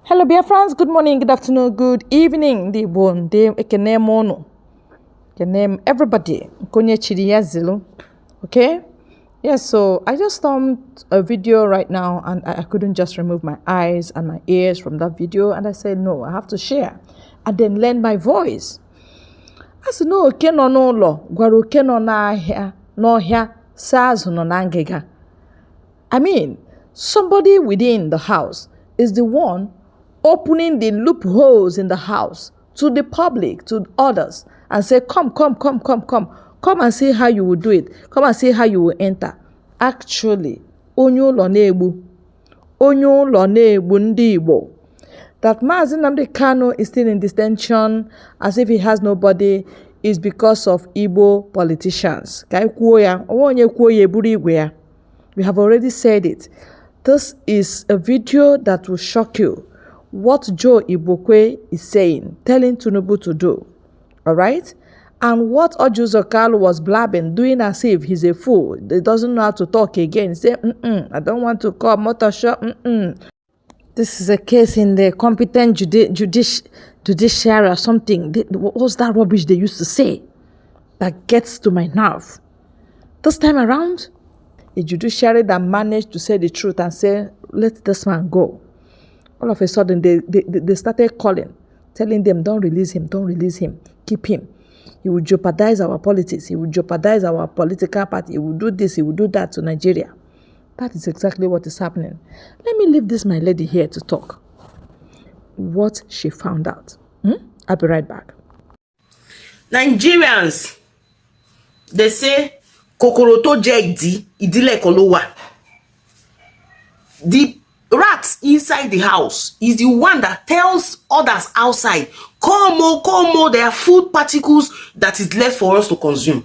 Hello, dear friends. Good morning, good afternoon, good evening. The one day can name one. Can name everybody. Konye chiri. Okay. Yes. So I just filmed a video right now, and I couldn't just remove my eyes and my ears from that video. And I said, no, I have to share, and then lend my voice. I said, no, okay, no law. Gwaru okay no na here, no here. Saz no nangega. I mean, somebody within the house is the one opening the loopholes in the house to the public, to others, and say, come and see how you will do it. Come and see how you will enter. Actually, onyo lo na-egbu ndị Igbo. That Nnamdi Kanu is still in detention as if he has nobody is because of Igbo politicians. We have already said it. This is a video that will shock you. What Joe Igbokwe is saying, telling Tinubu to do, all right? And what Ojuzokalo was blabbing, doing as if he's a fool. He doesn't know how to talk again. Say, I don't want to call motor shop. This is a case in the competent judiciary or something. What's that rubbish they used to say that gets to my nerve? This time around, a judiciary that managed to say the truth and say, let this man go. All of a sudden, they started calling, telling them, don't release him, keep him. He will jeopardize our politics. He will jeopardize our political party. He will do this, he will do that to Nigeria. That is exactly what is happening. Let me leave this my lady here to talk what she found out. I'll be right back. Nigerians, they say, Kokoroto jedi idile kolowa. The rat inside the house is the one that tells others outside, come on, there are food particles that is left for us to consume.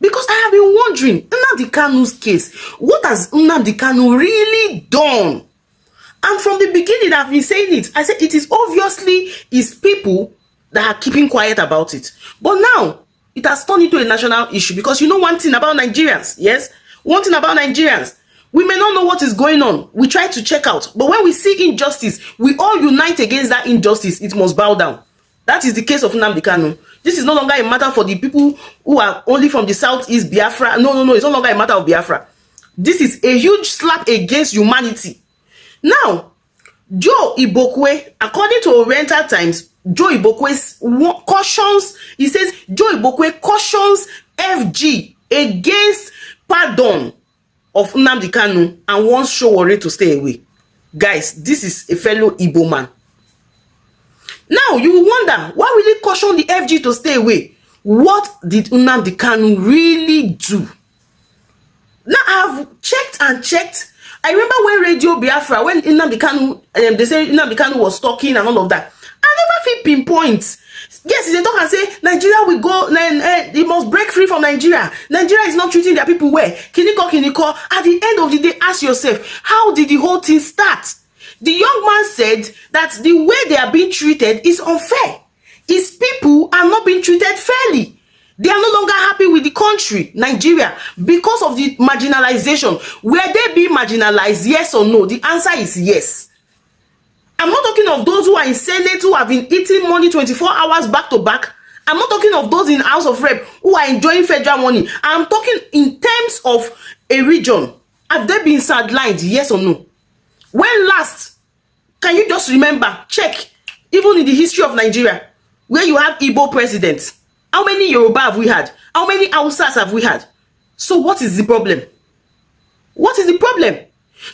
Because I have been wondering, Nnamdi Kanu's case, what has Nnamdi Kanu really done? And from the beginning, I've been saying it. I said it is obviously his people that are keeping quiet about it. But now, it has turned into a national issue because you know one thing about Nigerians, yes? One thing about Nigerians, we may not know what is going on. We try to check out. But when we see injustice, we all unite against that injustice. It must bow down. That is the case of Nnamdi Kanu. This is no longer a matter for the people who are only from the southeast Biafra. No. It's no longer a matter of Biafra. This is a huge slap against humanity. Now, Joe Igbokwe, according to Oriental Times, Joe Igbokwe cautions, he says, Joe Igbokwe cautions FG against pardon of Nnamdi Kanu and wants Sowore to stay away. Guys, this is a fellow Igbo man. Now, you will wonder, why will he caution the FG to stay away? What did Nnamdi Kanu really do? Now, I have checked and checked. I remember when Radio Biafra, when Nnamdi Kanu, they say Nnamdi Kanu was talking and all of that. I never feel pinpoint. Yes, they talk and say Nigeria will go, they must break free from Nigeria. Nigeria is not treating their people well. Kiniko. At the end of the day, ask yourself, how did the whole thing start? The young man said that the way they are being treated is unfair. His people are not being treated fairly. They are no longer happy with the country, Nigeria, because of the marginalization. Were they being marginalized, yes or no? The answer is yes. I'm not talking of those who are in Senate who have been eating money 24 hours back to back. I'm not talking of those in House of Rep who are enjoying federal money. I'm talking in terms of a region. Have they been sidelined, yes or no? When last, can you just remember, check, even in the history of Nigeria, where you have Igbo presidents, how many Yoruba have we had? How many Hausas have we had? So what is the problem? What is the problem?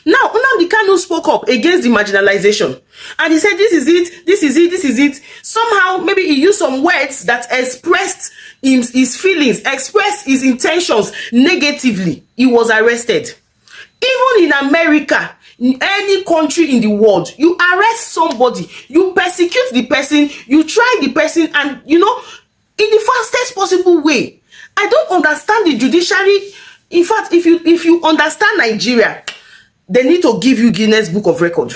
Now, Nnamdi Kanu spoke up against the marginalization. And he said, this is it. Somehow, maybe he used some words that expressed his feelings, expressed his intentions negatively. He was arrested. Even in America, in any country in the world, you arrest somebody, you persecute the person, you try the person, and, in the fastest possible way. I don't understand the judiciary. In fact, if you understand Nigeria, they need to give you Guinness Book of Record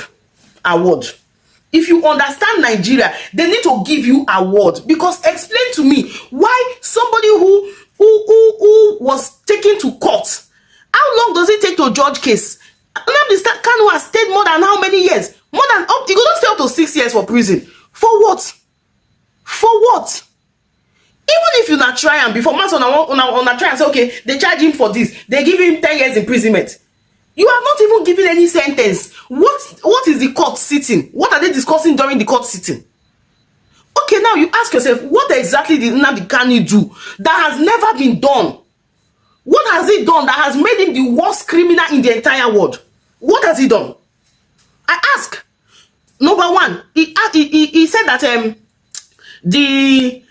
award. If you understand Nigeria, they need to give you award. Because explain to me why somebody who was taken to court, how long does it take to judge case? Nnamdi Kanu has stayed more than how many years? More than up. You go to to 6 years for prison. For what? For what? Even if you not try and before months on a try and say, okay, they charge him for this, they give him 10 years imprisonment. You have not even given any sentence. What is the court sitting? What are they discussing during the court sitting? Okay, now you ask yourself, what exactly did Nnamdi Kanu do that has never been done? What has he done that has made him the worst criminal in the entire world? What has he done? I ask. Number one, he said that the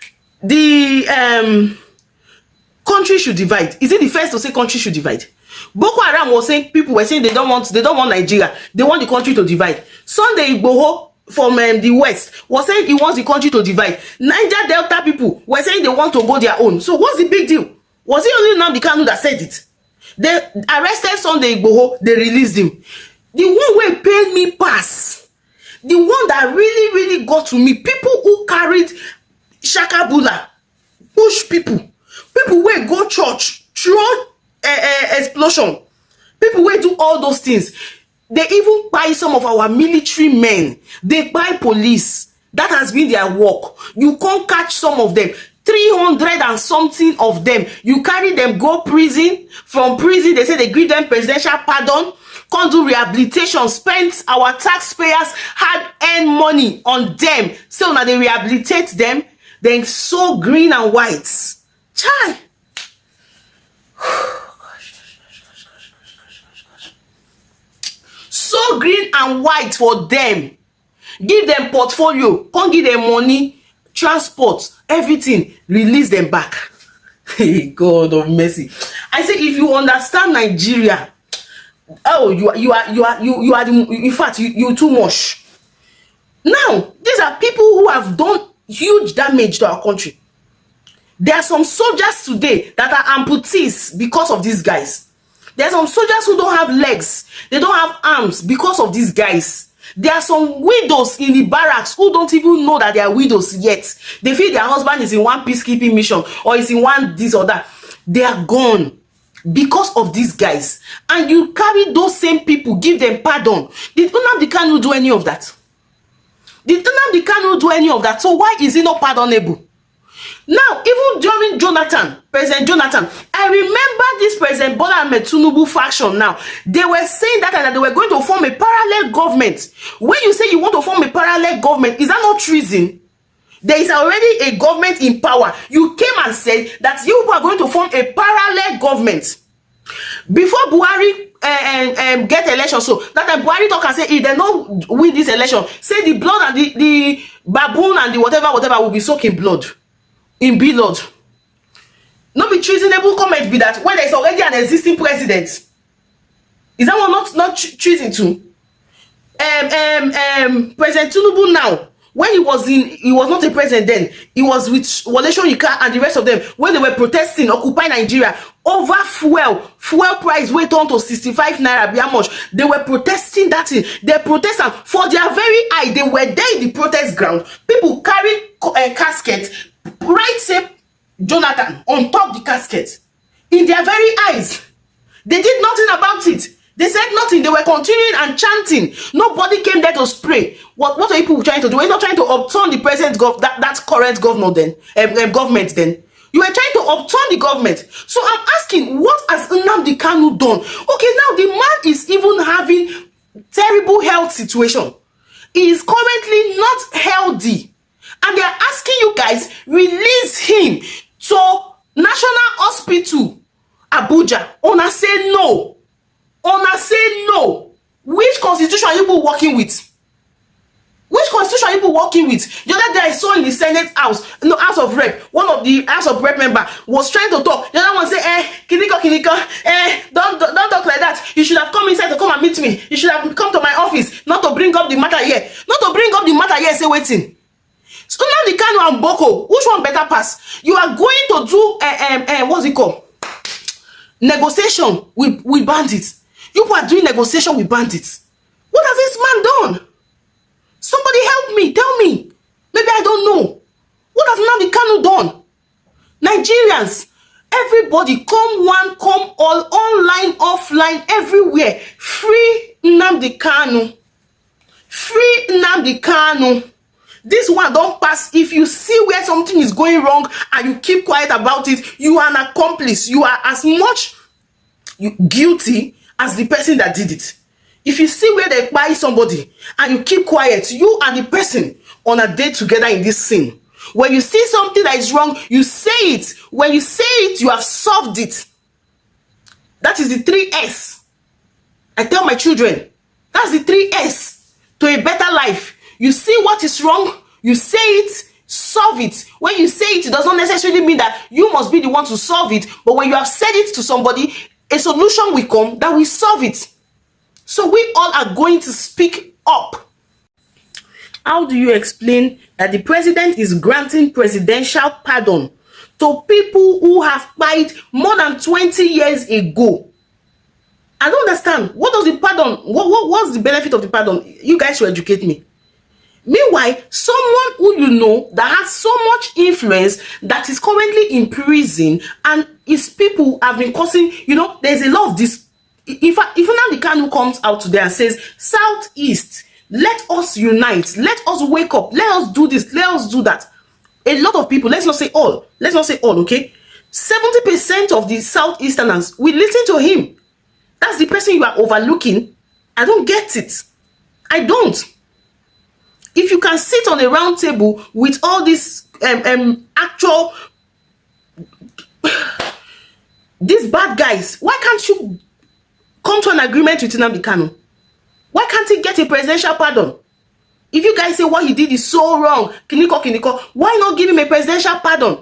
country should divide. Is it the first to say country should divide? Boko Haram was saying, people were saying they don't want Nigeria, they want the country to divide. Sunday Igboho from the west was saying he wants the country to divide. Niger Delta people were saying they want to go their own. So what's the big deal? Was it only Nnamdi Kanu that said it? They arrested Sunday Igboho, they released him. The one wey paid me pass, the one that really got to me, people who carried shakabula, push people wey go church, throw explosion, people wey do all those things. They even buy some of our military men, they buy police. That has been their work. You can't catch some of them, 300 and something of them. You carry them go prison. From prison they say they give them presidential pardon, can't do rehabilitation, spend our taxpayers hard-earned money on them, so now they rehabilitate them, then so green and white. Chai. So green and white for them. Give them portfolio, can't give them money, transport, everything, release them back. Hey, God of mercy. I say, if you understand Nigeria, oh, you are in fact you too much. Now, these are people who have done huge damage to our country. There are some soldiers today that are amputees because of these guys. There are some soldiers who don't have legs, they don't have arms because of these guys. There are some widows in the barracks who don't even know that they are widows yet. They feel their husband is in one peacekeeping mission or is in one this or that. They are gone because of these guys. And you carry those same people, give them pardon. Did Nnamdi Kanu do any of that? Did Nnamdi Kanu do any of that? So why is he not pardonable? Now, even during President Jonathan, I remember this President Bola Ahmed Tinubu faction now. They were saying that they were going to form a parallel government. When you say you want to form a parallel government, is that not treason? There is already a government in power. You came and said that you are going to form a parallel government. Before Buhari get election, so that time Buhari talk and say if they don't win this election, say the blood and the baboon and the whatever will be soaked in blood. In blood. Not be treasonable comment be that when there is already an existing president. Is that one not treason too? President Tinubu now, when he was not a president then, he was with Wole Soyinka and the rest of them when they were protesting, occupy Nigeria over fuel price went on to 65 naira. How much they were protesting that thing? They protested for their very eye. They were there in the protest ground. People carried casket, right, say Jonathan on top the casket in their very eyes. They did nothing about it. They said nothing. They were continuing and chanting. Nobody came there to spray. What are people trying to do? We're not trying to upturn the present that current governor then, government then. You were trying to upturn the government. So I'm asking, what has Nnamdi Kanu done? Okay, now the man is even having terrible health situation. He is currently not healthy. And they are asking you guys, release him to National Hospital, Abuja. Una say no. Una say no. Which constitution are you people working with? Which constitution are you people working with? The other day I saw in the Senate House, no, House of Rep, one of the House of Rep member was trying to talk. The other one say, Kiniko, don't talk like that. You should have come inside to come and meet me. You should have come to my office, not to bring up the matter here. Not to bring up the matter here, say waiting. So now the Kanu and Boko, which one better pass? You are going to do what's it called? Negotiation with bandits. You are doing negotiation with bandits. What has this man done? Somebody help me, tell me. Maybe I don't know. What has Nnamdi Kanu done? Nigerians, everybody, come one, come all, online, offline, everywhere. Free Nnamdi Kanu. Free Nnamdi Kanu. This one don't pass. If you see where something is going wrong and you keep quiet about it, you are an accomplice. You are as much guilty as the person that did it. If you see where they buy somebody and you keep quiet, you and the person on a date together in this scene. When you see something that is wrong, you say it. When you say it, you have solved it. That is the 3S. I tell my children, that's the 3S to a better life. You see what is wrong, you say it, solve it. When you say it, it does not necessarily mean that you must be the one to solve it. But when you have said it to somebody, a solution will come that will solve it. So we all are going to speak up. How do you explain that the president is granting presidential pardon to people who have died more than 20 years ago? I don't understand. What does the pardon, what's the benefit of the pardon? You guys should educate me. Meanwhile, someone who you know that has so much influence that is currently in prison and his people have been causing, there's a lot of this. If Nnamdi Kanu comes out today and says, Southeast, let us unite, let us wake up, let us do this, let us do that. A lot of people, let's not say all, okay? 70% of the Southeasterners will listen to him. That's the person you are overlooking. I don't get it. I don't. If you can sit on a round table with all these actual these bad guys, why can't you come to an agreement with Nnamdi Kanu? Why can't he get a presidential pardon? If you guys say what he did is so wrong, kiniko, why not give him a presidential pardon?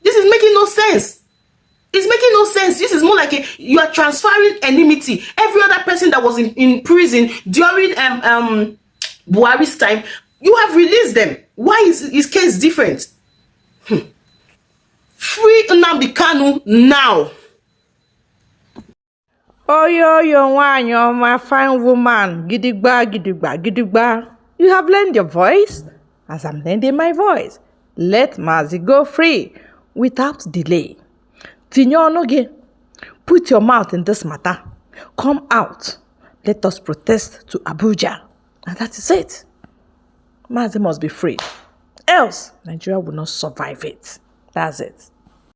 This is making no sense. It's making no sense. This is more like you are transferring enmity. Every other person that was in prison during Buhari's time, you have released them. Why is his case different? Free Nnamdi Kanu now. Oh, yo, my fine woman. Gidigba. You have learned your voice, as I'm lending my voice. Let Mazi go free, without delay. Tinyo Onoge, put your mouth in this matter. Come out. Let us protest to Abuja. And that is it. Mazi must be free. Else, Nigeria will not survive it. That's it.